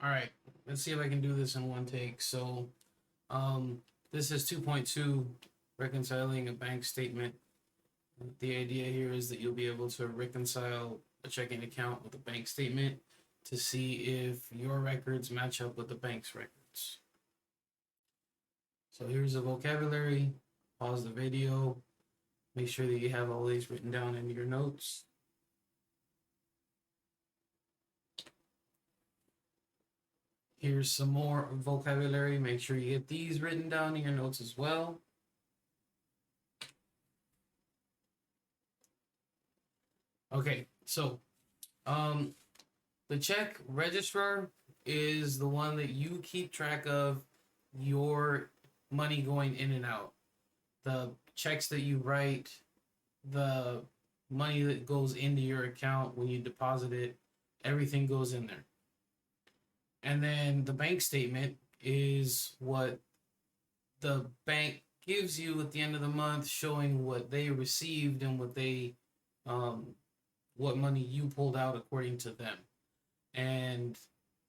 All right, let's see if I can do this in one take. So, um, this is 2.2, reconciling a bank statement. The idea here is that you'll be able to reconcile a checking account with a bank statement to see if your records match up with the bank's records. So here's the vocabulary. Pause the video. Make sure that you have all these written down in your notes. Here's some more vocabulary. Make sure you get these written down in your notes as well. Okay, so the check registrar is the one that you keep track of your money going in and out. The checks that you write, the money that goes into your account when you deposit it, everything goes in there. And then the bank statement is what the bank gives you at the end of the month, showing what they received and um, what money you pulled out according to them. And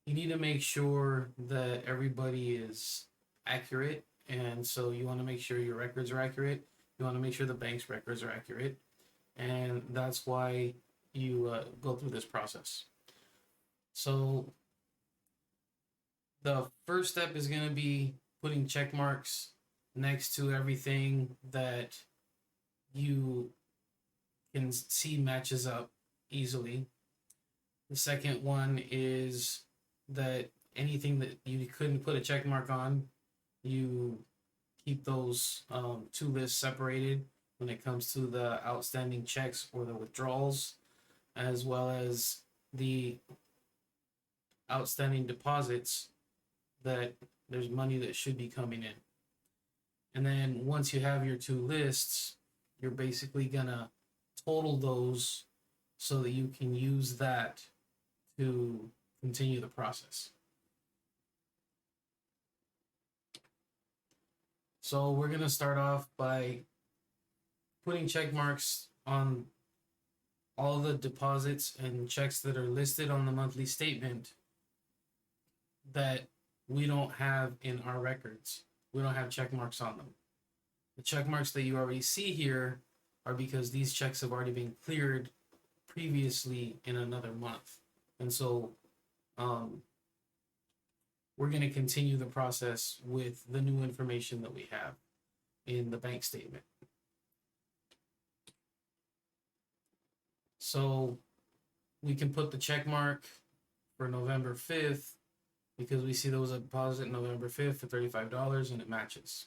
you need to make sure that everybody is accurate. And so you want to make sure your records are accurate. You want to make sure the bank's records are accurate. And that's why you go through this process. So the first step is going to be putting check marks next to everything that you can see matches up easily. The second one is that anything that you couldn't put a check mark on, you keep those two lists separated when it comes to the outstanding checks or the withdrawals, as well as the outstanding deposits that there's money that should be coming in. And then once you have your two lists, you're basically gonna total those so that you can use that to continue the process. So we're gonna start off by putting check marks on all the deposits and checks that are listed on the monthly statement that we don't have in our records. We don't have check marks on them. The check marks that you already see here are because these checks have already been cleared previously in another month. And so we're going to continue the process with the new information that we have in the bank statement. So we can put the check mark for November 5th because we see there was a deposit November 5th for $35 and it matches.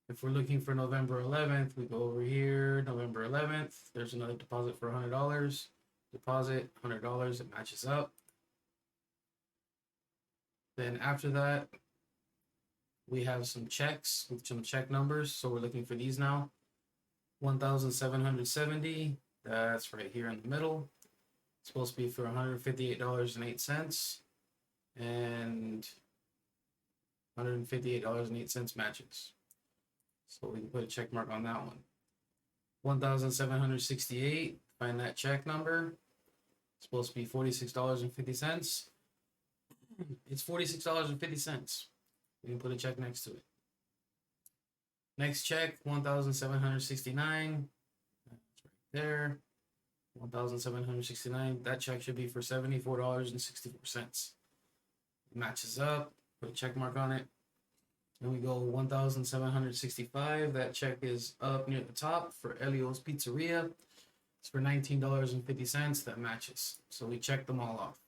If we're looking for November 11th, we go over here, November 11th, there's another deposit for $100. Deposit $100, it matches up. Then after that, we have some checks with some check numbers. So we're looking for these now. 1,770, that's right here in the middle. It's supposed to be for $158.08. And $158.08 matches. So we can put a check mark on that one. 1,768, find that check number. It's supposed to be $46.50. It's $46.50. We can put a check next to it. Next check, 1,769. That's right there. 1,769. That check should be for $74.64. It matches up. Put a check mark on it. Then we go 1,765. That check is up near the top for Elio's Pizzeria. It's for $19.50. That matches. So we check them all off.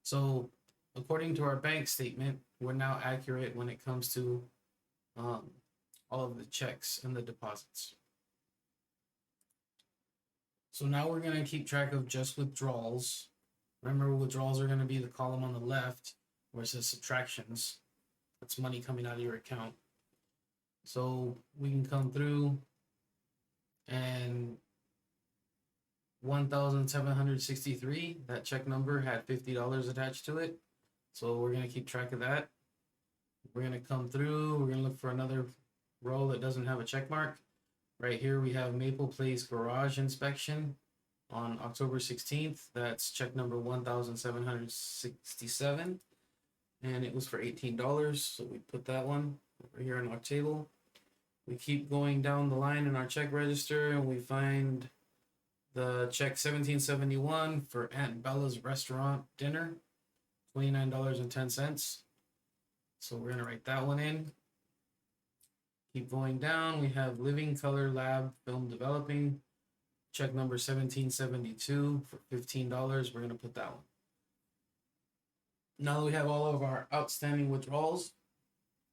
So according to our bank statement, we're now accurate when it comes to all of the checks and the deposits. So now we're going to keep track of just withdrawals. Remember, withdrawals are going to be the column on the left where it says subtractions. That's money coming out of your account. So we can come through and 1,763, that check number had $50 attached to it. So we're going to keep track of that. We're going to come through. We're going to look for another row that doesn't have a check mark. Right here we have Maple Place Garage Inspection. on October 16th. That's check number 1,767, and it was for $18. So we put that one over here on our table. We keep going down the line in our check register, and we find the check 1771 for Aunt Bella's restaurant dinner, $29.10. So we're gonna write that one in. Keep going down. We have Living Color Lab Film Developing, check number 1772 for $15. We're gonna put that one. Now that we have all of our outstanding withdrawals,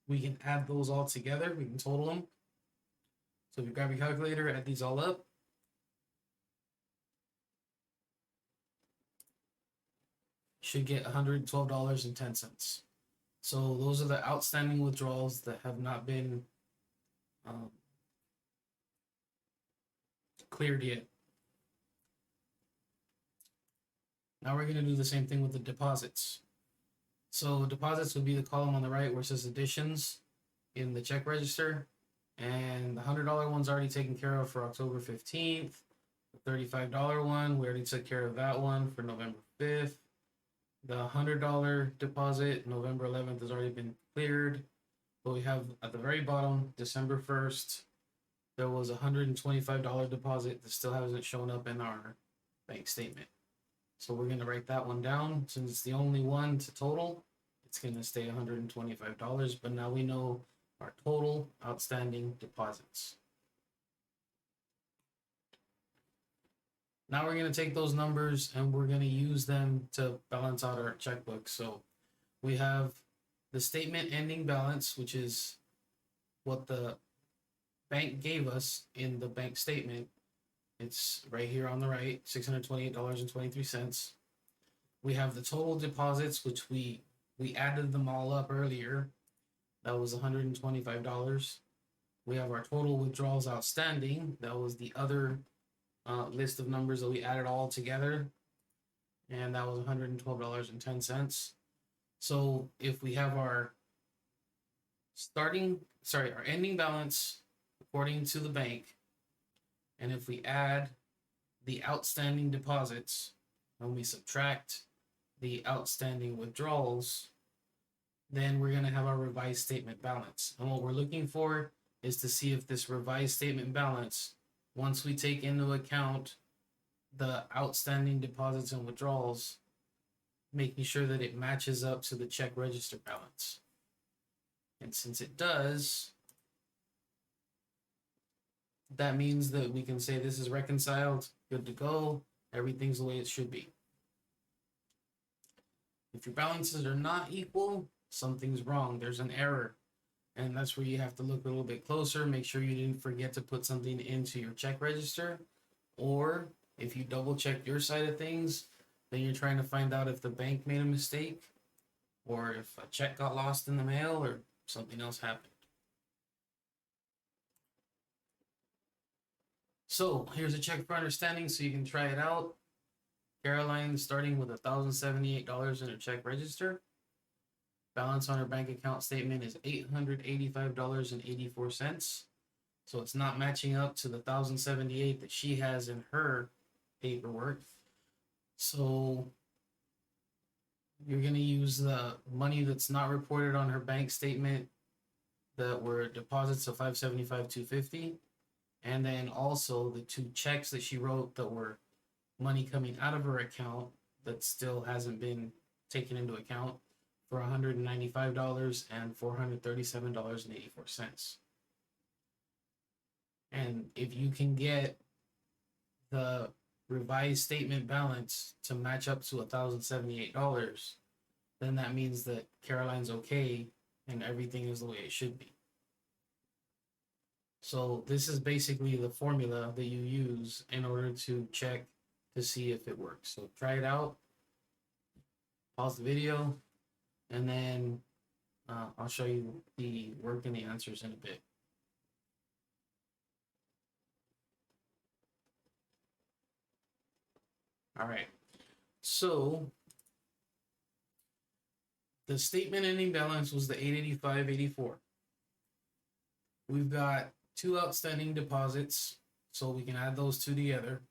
we can add those all together. We can total them. So if you grab your calculator, add these all up. Should get $112.10. So those are the outstanding withdrawals that have not been cleared yet. Now we're going to do the same thing with the deposits. So deposits would be the column on the right where it says additions in the check register. And the $100 one's already taken care of for October 15th. The $35 one, we already took care of that one for November 5th. The $100 deposit, November 11th, has already been cleared. But we have at the very bottom, December 1st, there was a $125 deposit that still hasn't shown up in our bank statement. So we're going to write that one down. Since it's the only one to total, it's going to stay $125. But now we know our total outstanding deposits. Now we're going to take those numbers and we're going to use them to balance out our checkbook. So we have the statement ending balance, which is what the bank gave us in the bank statement. It's right here on the right, $628.23. We have the total deposits, which we added them all up earlier. That was $125. We have our total withdrawals outstanding. That was the other list of numbers that we added all together, and that was $112.10. So if we have our our ending balance according to the bank, and if we add the outstanding deposits and we subtract the outstanding withdrawals, then we're going to have our revised statement balance. And what we're looking for is to see if this revised statement balance, once we take into account the outstanding deposits and withdrawals, making sure that it matches up to the check register balance. And since it does, that means that we can say this is reconciled, good to go, everything's the way it should be. If your balances are not equal, something's wrong, there's an error. And that's where you have to look a little bit closer, make sure you didn't forget to put something into your check register. Or if you double check your side of things, then you're trying to find out if the bank made a mistake or if a check got lost in the mail or something else happened. So here's a check for understanding so you can try it out. Caroline starting with $1,078 in her check register. Balance on her bank account statement is $885.84. So it's not matching up to the $1,078 that she has in her paperwork. So you're going to use the money that's not reported on her bank statement that were deposits of $575.250, and then also the two checks that she wrote that were money coming out of her account that still hasn't been taken into account for $195 and $437.84. And if you can get the revised statement balance to match up to $1,078, then that means that Caroline's okay and everything is the way it should be. So this is basically the formula that you use in order to check to see if it works. So try it out, pause the video, and then I'll show you the work and the answers in a bit. All right, so the statement ending balance was the $885.84. We've got two outstanding deposits, so we can add those two together.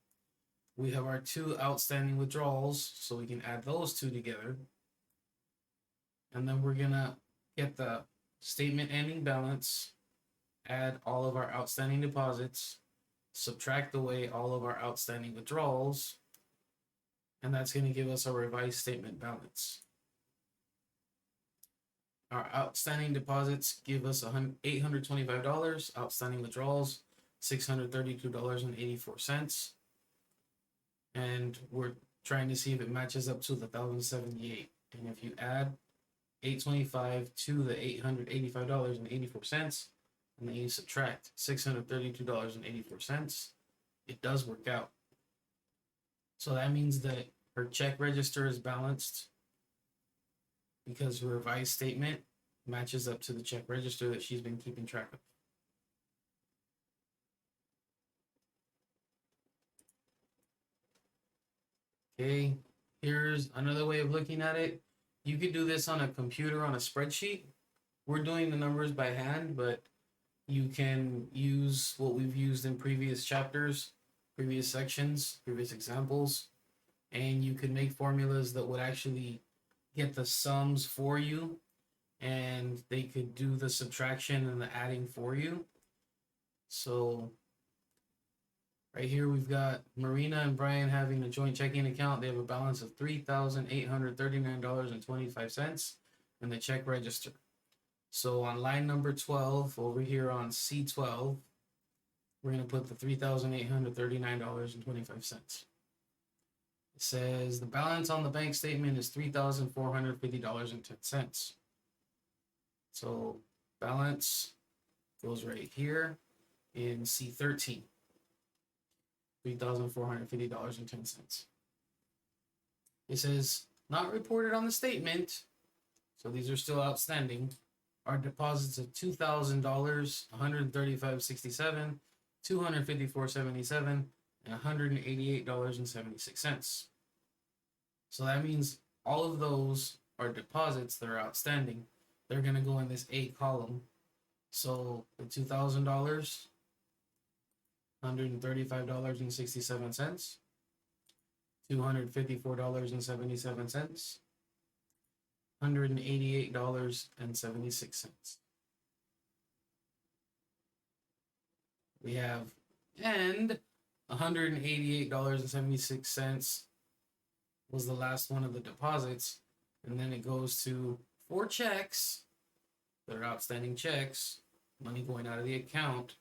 We have our two outstanding withdrawals, so we can add those two together. And then we're gonna get the statement ending balance, add all of our outstanding deposits, subtract away all of our outstanding withdrawals, and that's going to give us a revised statement balance. Our outstanding deposits give us $825, outstanding withdrawals $632.84, and we're trying to see if it matches up to the 1,078. And if you add 825 to the $885.84, and then you subtract $632.84, it does work out. So that means that her check register is balanced because her revised statement matches up to the check register that she's been keeping track of. Okay, here's another way of looking at it. You could do this on a computer on a spreadsheet. We're doing the numbers by hand, but you can use what we've used in previous chapters, previous sections, previous examples, and you can make formulas that would actually get the sums for you, and they could do the subtraction and the adding for you. So right here we've got Marina and Brian having a joint checking account. They have a balance of $3,839.25 in the check register. So on line number 12 over here on C12, we're going to put the $3,839.25. It says the balance on the bank statement is $3,450.10. So balance goes right here in C13, $3,450.10. It says not reported on the statement, so these are still outstanding, are deposits of $2,000, $135.67, $254.77, and $188.76. So that means all of those are deposits that are outstanding. They're going to go in this A column. So the $2,000, $135.67, $254.77, $188.76. We have, and $188.76 was the last one of the deposits, and then it goes to 4 checks that are outstanding checks, money going out of the account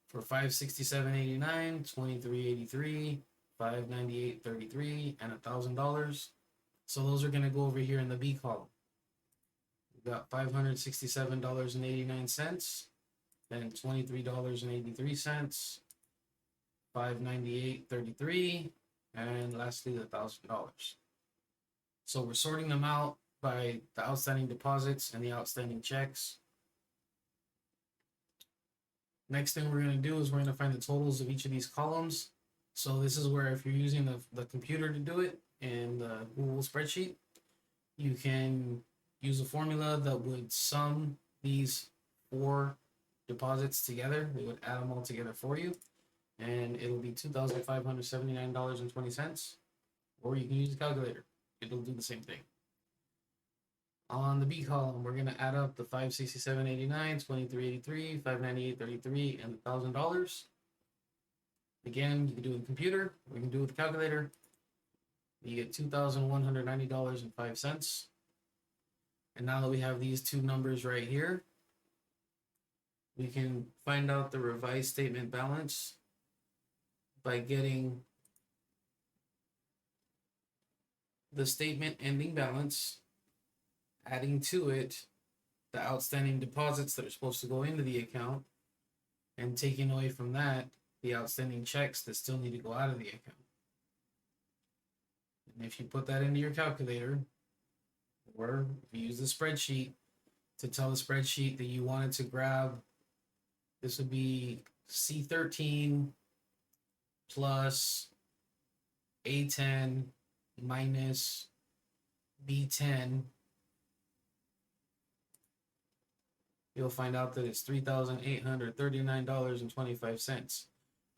for $567.89, $23.83, $598.33, and $1,000. So those are going to go over here in the B column. We've got $567.89, then $23.83, $598.33, and lastly the $1,000. So we're sorting them out by the outstanding deposits and the outstanding checks. Next thing we're going to do is we're going to find the totals of each of these columns. So this is where if you're using the computer to do it in the Google spreadsheet, you can use a formula that would sum these 4 deposits together. They would add them all together for you, and it'll be $2,579.20. Or you can use a calculator. It'll do the same thing. On the B column, we're going to add up the $567.89, $23.83, $598.33, and $1,000. Again, you can do it with a computer, or you can do it with a calculator. You get $2,190.05. And now that we have these two numbers right here, we can find out the revised statement balance by getting the statement ending balance, adding to it the outstanding deposits that are supposed to go into the account, and taking away from that the outstanding checks that still need to go out of the account. And if you put that into your calculator, or if you use the spreadsheet to tell the spreadsheet that you wanted to grab, this would be C13 plus A10 minus B10, you'll find out that it's $3,839.25.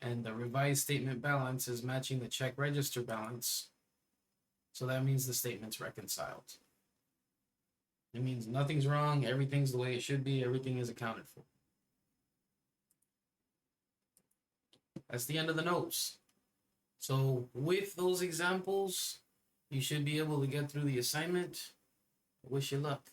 and the revised statement balance is matching the check register balance. So that means the statement's reconciled. It means nothing's wrong, everything's the way it should be, everything is accounted for. That's the end of the notes. So with those examples, you should be able to get through the assignment. Wish you luck.